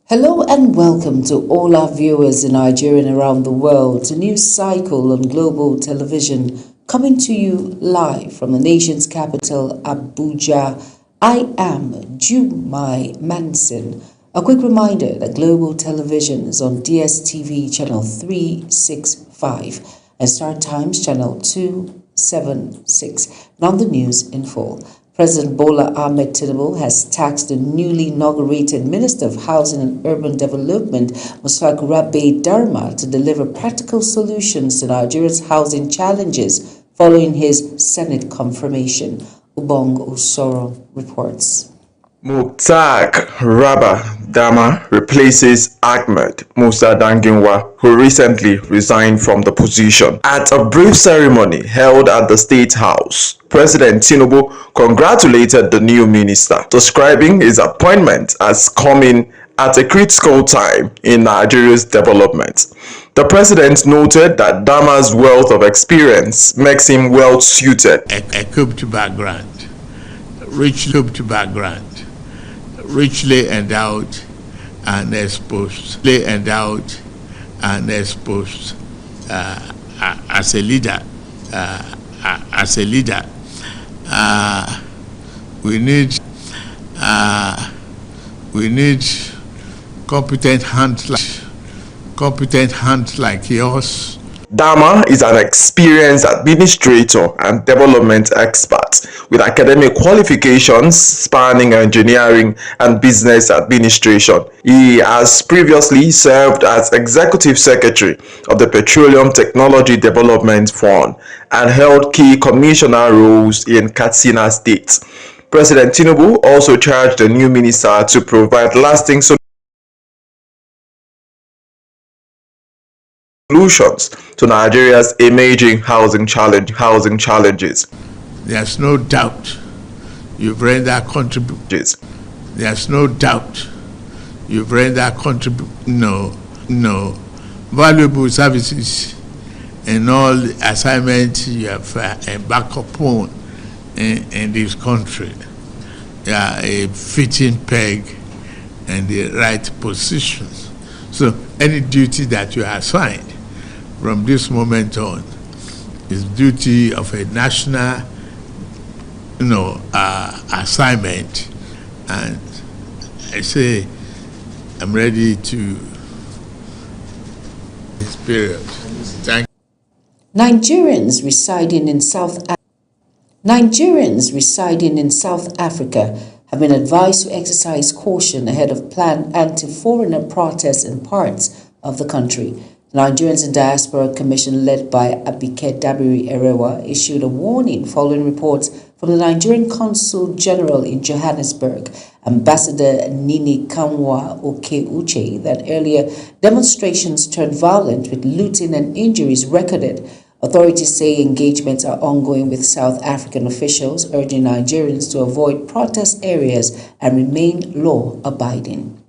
Hello and welcome to all our viewers in Nigeria and around the world to News Cycle on Global Television, coming to you live from the nation's capital, Abuja. I am Jumai Manson. A quick reminder that Global Television is on DSTV channel 365 and Star Times channel 276. Now the news in full. President Bola Ahmed Tinubu has tasked the newly inaugurated Minister of Housing and Urban Development, Musak Rabe Dharma, to deliver practical solutions to Nigeria's housing challenges following his Senate confirmation. Ubong Usoro reports. Mukhtar Rabba Dama replaces Ahmed Musa Danginwa, who recently resigned from the position. At a brief ceremony held at the State House, President Tinubu congratulated the new minister, describing his appointment as coming at a critical time in Nigeria's development. The president noted that Dama's wealth of experience makes him well suited. Equipped background, richly endowed and exposed, as a leader. We need competent hands like yours. Dama is an experienced administrator and development expert with academic qualifications spanning engineering and business administration. He has previously served as Executive Secretary of the Petroleum Technology Development Fund and held key commissioner roles in Katsina State. President Tinubu also charged the new minister to provide lasting solutions to Nigeria's emerging housing challenges. There's no doubt you've rendered contributions. Valuable services in all the assignments you have embarked upon in this country. You are a fitting peg in the right position. So any duty that you are assigned from this moment on is duty of a national assignment, and I say I'm ready to this period. Thank Nigerians residing in South Africa have been advised to exercise caution ahead of planned anti-foreigner protests in parts of the country. The Nigerians in Diaspora Commission, led by Abike Dabiri Erewa, issued a warning following reports from the Nigerian Consul General in Johannesburg, Ambassador Nini Kamwa Oke Uche, that earlier demonstrations turned violent with looting and injuries recorded. Authorities say engagements are ongoing with South African officials, urging Nigerians to avoid protest areas and remain law-abiding.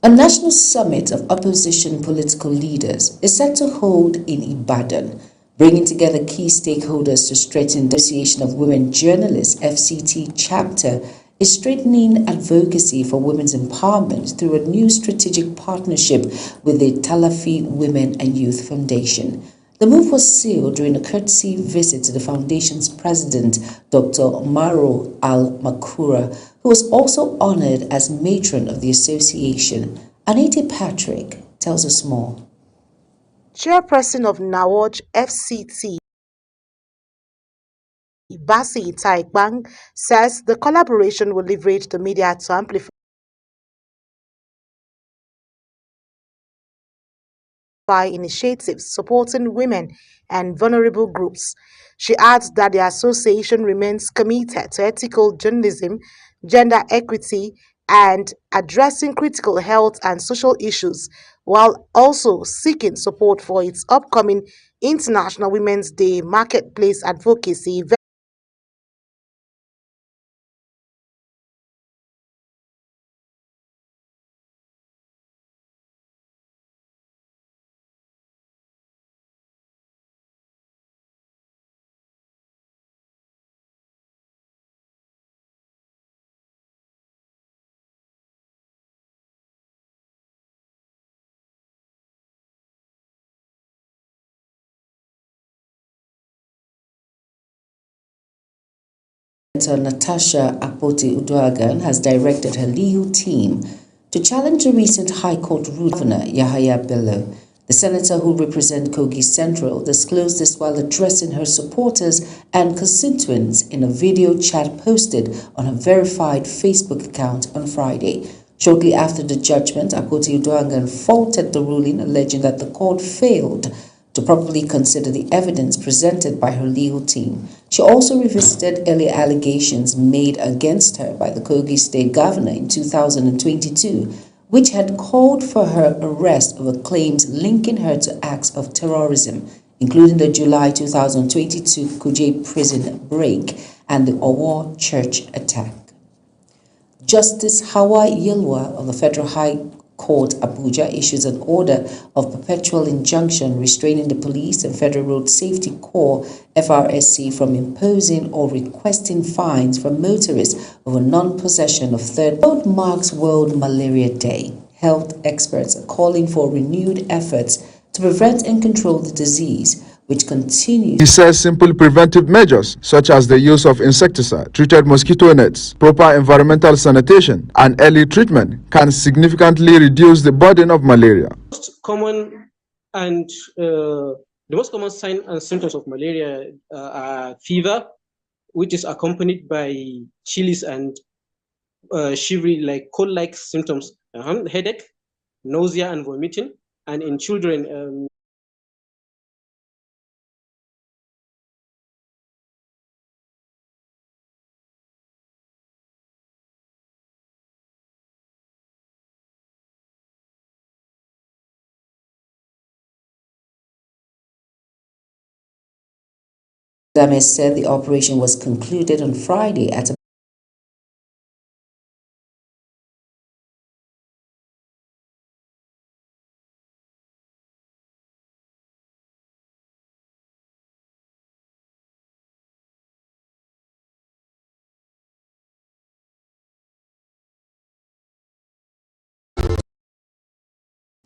A national summit of opposition political leaders is set to hold in Ibadan, bringing together key stakeholders to strengthen the Association of Women Journalists (FCT) chapter is strengthening advocacy for women's empowerment through a new strategic partnership with the Talafi Women and Youth Foundation. The move was sealed during a courtesy visit to the foundation's president, Dr. Maro Al-Makura, who was also honored as matron of the association. Anita Patrick tells us more. Chairperson of NAWOJ FCT, Basi Taikbang, says the collaboration will leverage the media to amplify initiatives supporting women and vulnerable groups. She adds that the association remains committed to ethical journalism, gender equity, and addressing critical health and social issues, while also seeking support for its upcoming International Women's Day Marketplace Advocacy event. Senator Natasha Akpoti-Uduaghan has directed her legal team to challenge a recent High Court ruling. Governor Yahaya Bello, the senator who represents Kogi Central, disclosed this while addressing her supporters and constituents in a video chat posted on her verified Facebook account on Friday. Shortly after the judgment, Akpoti-Uduaghan faulted the ruling, alleging that the court failed to properly consider the evidence presented by her legal team. She also revisited earlier allegations made against her by the Kogi State Governor in 2022, which had called for her arrest over claims linking her to acts of terrorism, including the July 2022 Kuje prison break and the Owo church attack. Justice Hawa Yilwa of the Federal High Court Abuja issues an order of perpetual injunction restraining the Police and Federal Road Safety Corps FRSC from imposing or requesting fines from motorists over non-possession of third. World marks World Malaria Day. Health experts are calling for renewed efforts to prevent and control the disease, which continues. He says simple preventive measures such as the use of insecticide, treated mosquito nets, proper environmental sanitation, and early treatment can significantly reduce the burden of malaria. The most common signs and symptoms of malaria are fever, which is accompanied by chills and shivering, like cold-like symptoms, headache, nausea, and vomiting. And in children, Dames said the operation was concluded on Friday at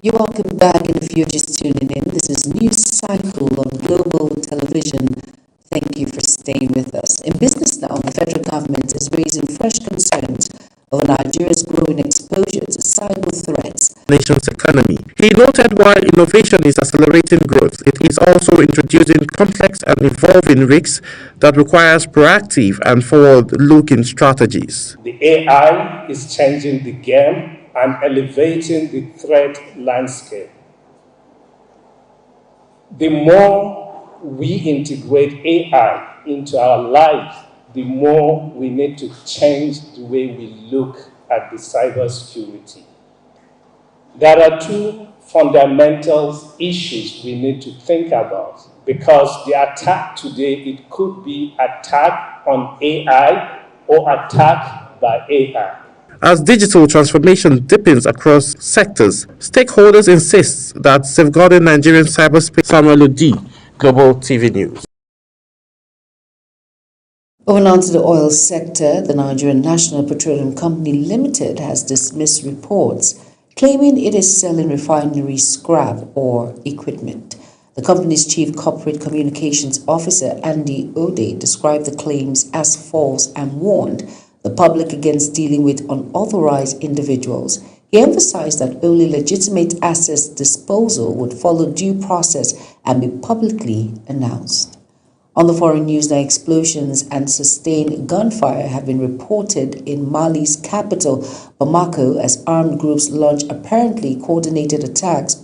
You're welcome back, and if you're just tuning in, this is News Cycle on Global Television. Thank you for staying with us. In business now, the federal government is raising fresh concerns over Nigeria's growing exposure to cyber threats. Nation's economy. He noted while innovation is accelerating growth, it is also introducing complex and evolving risks that requires proactive and forward-looking strategies. The AI is changing the game and elevating the threat landscape. The more we integrate AI into our lives, the more we need to change the way we look at the cybersecurity. There are two fundamental issues we need to think about, because the attack today, it could be attack on AI or attack by AI. As digital transformation deepens across sectors, stakeholders insist that safeguarding Nigerian cyberspace. Samuel Odi, Global TV News. Moving on to the oil sector, the Nigerian National Petroleum Company Limited has dismissed reports claiming it is selling refinery scrap or equipment. The company's chief corporate communications officer, Andy Ode, described the claims as false and warned the public against dealing with unauthorized individuals. He emphasized that only legitimate assets disposal would follow due process and be publicly announced. On the foreign news now, explosions and sustained gunfire have been reported in Mali's capital, Bamako, as armed groups launch apparently coordinated attacks on